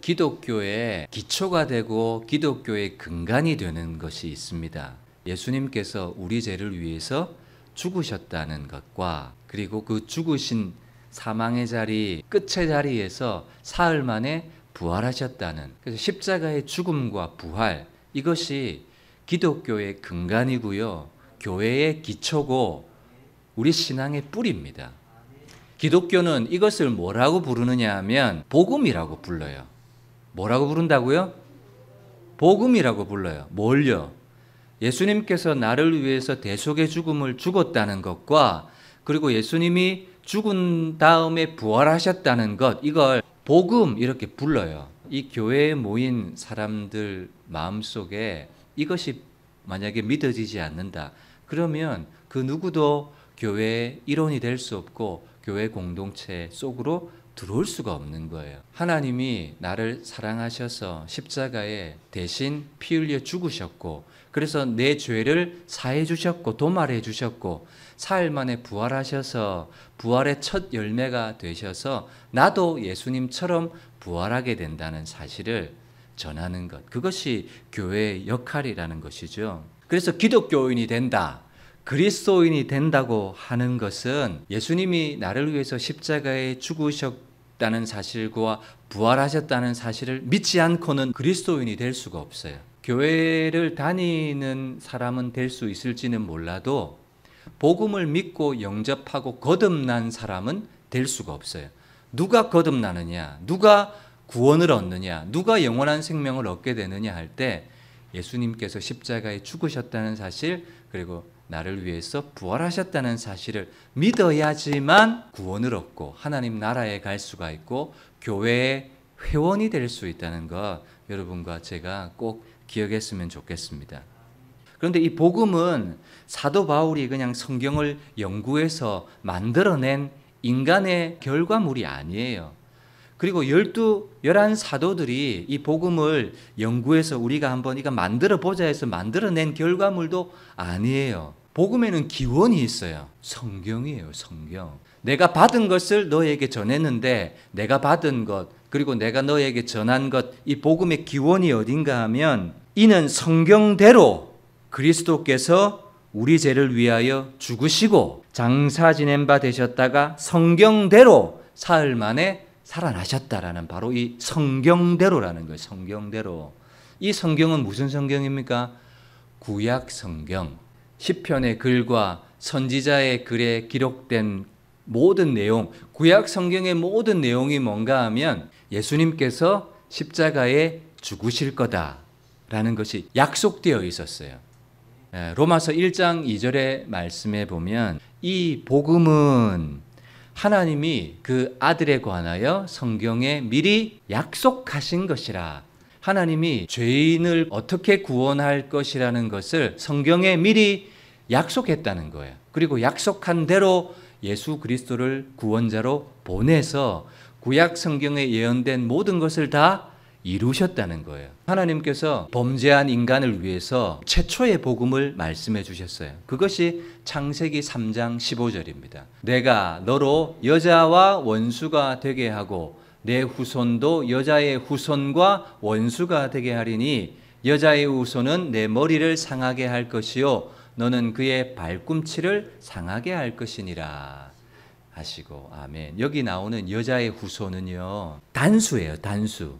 기독교의 기초가 되고 기독교의 근간이 되는 것이 있습니다. 예수님께서 우리 죄를 위해서 죽으셨다는 것과 그리고 그 죽으신 사망의 자리, 끝의 자리에서 사흘 만에 부활하셨다는, 그래서 십자가의 죽음과 부활, 이것이 기독교의 근간이고요, 교회의 기초고 우리 신앙의 뿌리입니다. 기독교는 이것을 뭐라고 부르느냐 하면 복음이라고 불러요. 뭐라고 부른다고요? 복음이라고 불러요. 뭘요? 예수님께서 나를 위해서 대속의 죽음을 죽었다는 것과 그리고 예수님이 죽은 다음에 부활하셨다는 것, 이걸 복음 이렇게 불러요. 이 교회에 모인 사람들 마음속에 이것이 만약에 믿어지지 않는다, 그러면 그 누구도 교회의 일원이 될 수 없고 교회 공동체 속으로 들어올 수가 없는 거예요. 하나님이 나를 사랑하셔서 십자가에 대신 피 흘려 죽으셨고, 그래서 내 죄를 사해 주셨고 도말해 주셨고, 사흘 만에 부활하셔서 부활의 첫 열매가 되셔서 나도 예수님처럼 부활하게 된다는 사실을 전하는 것, 그것이 교회의 역할이라는 것이죠. 그래서 기독교인이 된다, 그리스도인이 된다고 하는 것은 예수님이 나를 위해서 십자가에 죽으셨다는 사실과 부활하셨다는 사실을 믿지 않고는 그리스도인이 될 수가 없어요. 교회를 다니는 사람은 될 수 있을지는 몰라도 복음을 믿고 영접하고 거듭난 사람은 될 수가 없어요. 누가 거듭나느냐, 누가 구원을 얻느냐, 누가 영원한 생명을 얻게 되느냐 할 때 예수님께서 십자가에 죽으셨다는 사실, 그리고 나를 위해서 부활하셨다는 사실을 믿어야지만 구원을 얻고 하나님 나라에 갈 수가 있고 교회의 회원이 될 수 있다는 것, 여러분과 제가 꼭 기억했으면 좋겠습니다. 그런데 이 복음은 사도 바울이 그냥 성경을 연구해서 만들어낸 인간의 결과물이 아니에요. 그리고 11 사도들이 이 복음을 연구해서 우리가 한번 이거 만들어 보자 해서 만들어낸 결과물도 아니에요. 복음에는 기원이 있어요. 성경이에요, 성경. 내가 받은 것을 너에게 전했는데 내가 받은 것, 그리고 내가 너에게 전한 것, 이 복음의 기원이 어딘가 하면 이는 성경대로 그리스도께서 우리 죄를 위하여 죽으시고 장사 지낸 바 되셨다가 성경대로 사흘 만에 살아나셨다라는, 바로 이 성경대로라는 거예요. 성경대로. 이 성경은 무슨 성경입니까? 구약 성경. 시편의 글과 선지자의 글에 기록된 모든 내용, 구약 성경의 모든 내용이 뭔가 하면 예수님께서 십자가에 죽으실 거다라는 것이 약속되어 있었어요. 로마서 1장 2절의 말씀에 보면 이 복음은 하나님이 그 아들에 관하여 성경에 미리 약속하신 것이라. 하나님이 죄인을 어떻게 구원할 것이라는 것을 성경에 미리 약속했다는 거예요. 그리고 약속한 대로 예수 그리스도를 구원자로 보내서 구약 성경에 예언된 모든 것을 다 이루셨다는 거예요. 하나님께서 범죄한 인간을 위해서 최초의 복음을 말씀해 주셨어요. 그것이 창세기 3장 15절입니다. 내가 너로 여자와 원수가 되게 하고 내 후손도 여자의 후손과 원수가 되게 하리니 여자의 후손은 내 머리를 상하게 할 것이요 너는 그의 발꿈치를 상하게 할 것이니라 하시고, 아멘. 여기 나오는 여자의 후손은요, 단수예요, 단수.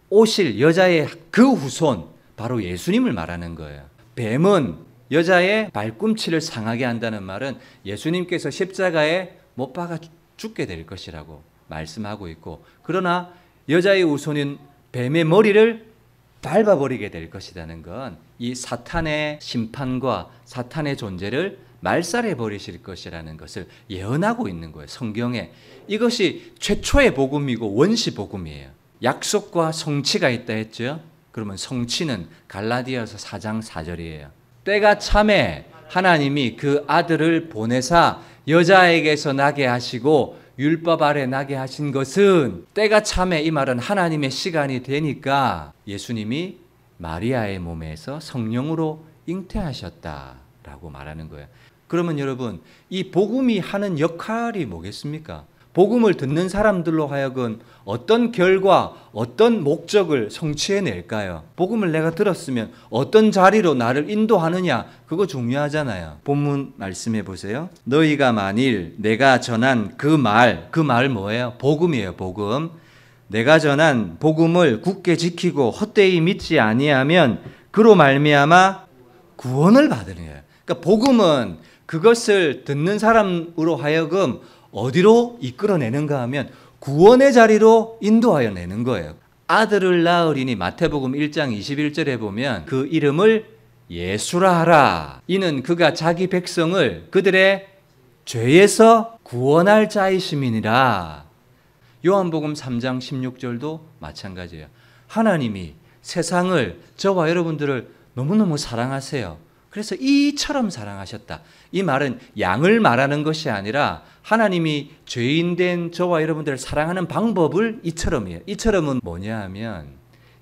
오실 여자의 그 후손, 바로 예수님을 말하는 거예요. 뱀은 여자의 발꿈치를 상하게 한다는 말은 예수님께서 십자가에 못 박아 죽게 될 것이라고 말씀하고 있고, 그러나 여자의 후손은 뱀의 머리를 밟아버리게 될 것이라는 건 이 사탄의 심판과 사탄의 존재를 말살해 버리실 것이라는 것을 예언하고 있는 거예요, 성경에. 이것이 최초의 복음이고 원시 복음이에요. 약속과 성취가 있다 했죠. 그러면 성취는 갈라디아서 4장 4절이에요. 때가 참에 하나님이 그 아들을 보내사 여자에게서 나게 하시고 율법 아래 나게 하신 것은, 때가 참에 이 말은 하나님의 시간이 되니까 예수님이 마리아의 몸에서 성령으로 잉태하셨다라고 말하는 거예요. 그러면 여러분, 이 복음이 하는 역할이 뭐겠습니까? 복음을 듣는 사람들로 하여금 어떤 결과, 어떤 목적을 성취해낼까요? 복음을 내가 들었으면 어떤 자리로 나를 인도하느냐, 그거 중요하잖아요. 본문 말씀해 보세요. 너희가 만일 내가 전한 그 말 뭐예요? 복음이에요. 복음. 내가 전한 복음을 굳게 지키고 헛되이 믿지 아니하면 그로 말미암아 구원을 받으는 거예요. 그러니까 복음은 그것을 듣는 사람으로 하여금 어디로 이끌어내는가 하면 구원의 자리로 인도하여 내는 거예요. 아들을 낳으리니 마태복음 1장 21절에 보면 그 이름을 예수라 하라. 이는 그가 자기 백성을 그들의 죄에서 구원할 자이심이니라. 요한복음 3장 16절도 마찬가지예요. 하나님이 세상을, 저와 여러분들을 너무너무 사랑하세요. 그래서 이처럼 사랑하셨다. 이 말은 양을 말하는 것이 아니라 하나님이 죄인된 저와 여러분들을 사랑하는 방법을 이처럼이에요. 이처럼은 뭐냐 하면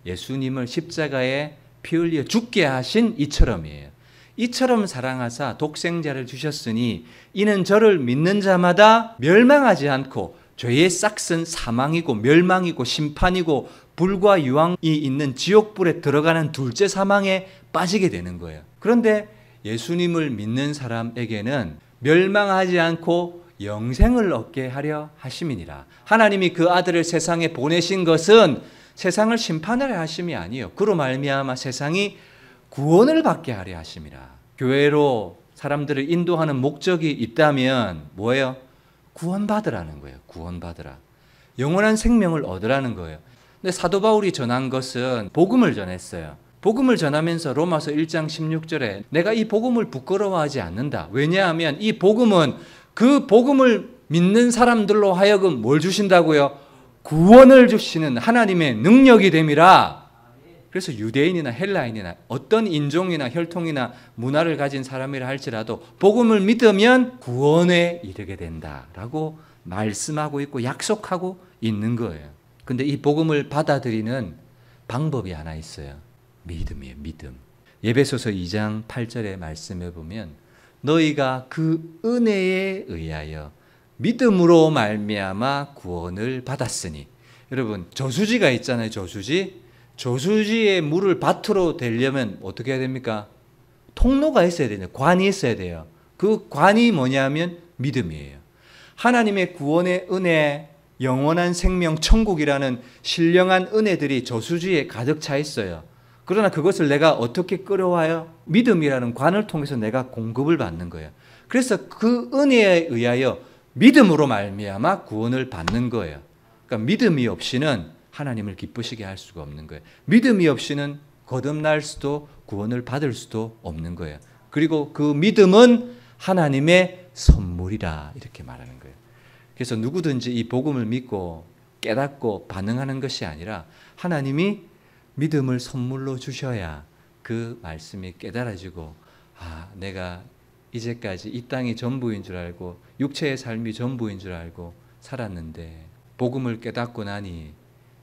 예수님을 십자가에 피 흘려 죽게 하신 이처럼이에요. 이처럼 사랑하사 독생자를 주셨으니 이는 저를 믿는 자마다 멸망하지 않고 죄의 싹은 사망이고 멸망이고 심판이고 불과 유황이 있는 지옥불에 들어가는 둘째 사망에 빠지게 되는 거예요. 그런데 예수님을 믿는 사람에게는 멸망하지 않고 영생을 얻게 하려 하심이니라. 하나님이 그 아들을 세상에 보내신 것은 세상을 심판하려 하심이 아니에요. 그로 말미암아 세상이 구원을 받게 하려 하심이라. 교회로 사람들을 인도하는 목적이 있다면 뭐예요? 구원받으라는 거예요. 구원받으라. 영원한 생명을 얻으라는 거예요. 근데 사도 바울이 전한 것은 복음을 전했어요. 복음을 전하면서 로마서 1장 16절에 내가 이 복음을 부끄러워하지 않는다. 왜냐하면 이 복음은 그 복음을 믿는 사람들로 하여금 뭘 주신다고요? 구원을 주시는 하나님의 능력이 됨이라. 그래서 유대인이나 헬라인이나 어떤 인종이나 혈통이나 문화를 가진 사람이라 할지라도 복음을 믿으면 구원에 이르게 된다라고 말씀하고 있고 약속하고 있는 거예요. 근데 이 복음을 받아들이는 방법이 하나 있어요. 믿음이에요. 믿음. 에베소서 2장 8절의 말씀에 보면 너희가 그 은혜에 의하여 믿음으로 말미암아 구원을 받았으니. 여러분 저수지가 있잖아요. 저수지에 물을 밭으로 대려면 어떻게 해야 됩니까? 통로가 있어야 돼요. 관이 있어야 돼요. 그 관이 뭐냐면 믿음이에요. 하나님의 구원의 은혜, 영원한 생명, 천국이라는 신령한 은혜들이 저수지에 가득 차 있어요. 그러나 그것을 내가 어떻게 끌어와요? 믿음이라는 관을 통해서 내가 공급을 받는 거예요. 그래서 그 은혜에 의하여 믿음으로 말미암아 구원을 받는 거예요. 그러니까 믿음이 없이는 하나님을 기쁘시게 할 수가 없는 거예요. 믿음이 없이는 거듭날 수도 구원을 받을 수도 없는 거예요. 그리고 그 믿음은 하나님의 선물이라 이렇게 말하는 거예요. 그래서 누구든지 이 복음을 믿고 깨닫고 반응하는 것이 아니라 하나님이 믿음을 선물로 주셔야 그 말씀이 깨달아지고 내가 이제까지 이 땅이 전부인 줄 알고 육체의 삶이 전부인 줄 알고 살았는데 복음을 깨닫고 나니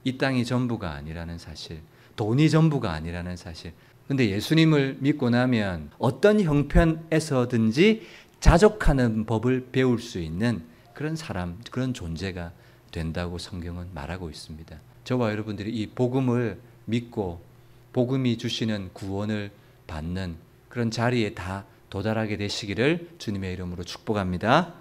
이 땅이 전부가 아니라는 사실, 돈이 전부가 아니라는 사실. 근데 예수님을 믿고 나면 어떤 형편에서든지 자족하는 법을 배울 수 있는 그런 사람, 그런 존재가 된다고 성경은 말하고 있습니다. 저와 여러분들이 이 복음을 믿고 복음이 주시는 구원을 받는 그런 자리에 다 도달하게 되시기를 주님의 이름으로 축복합니다.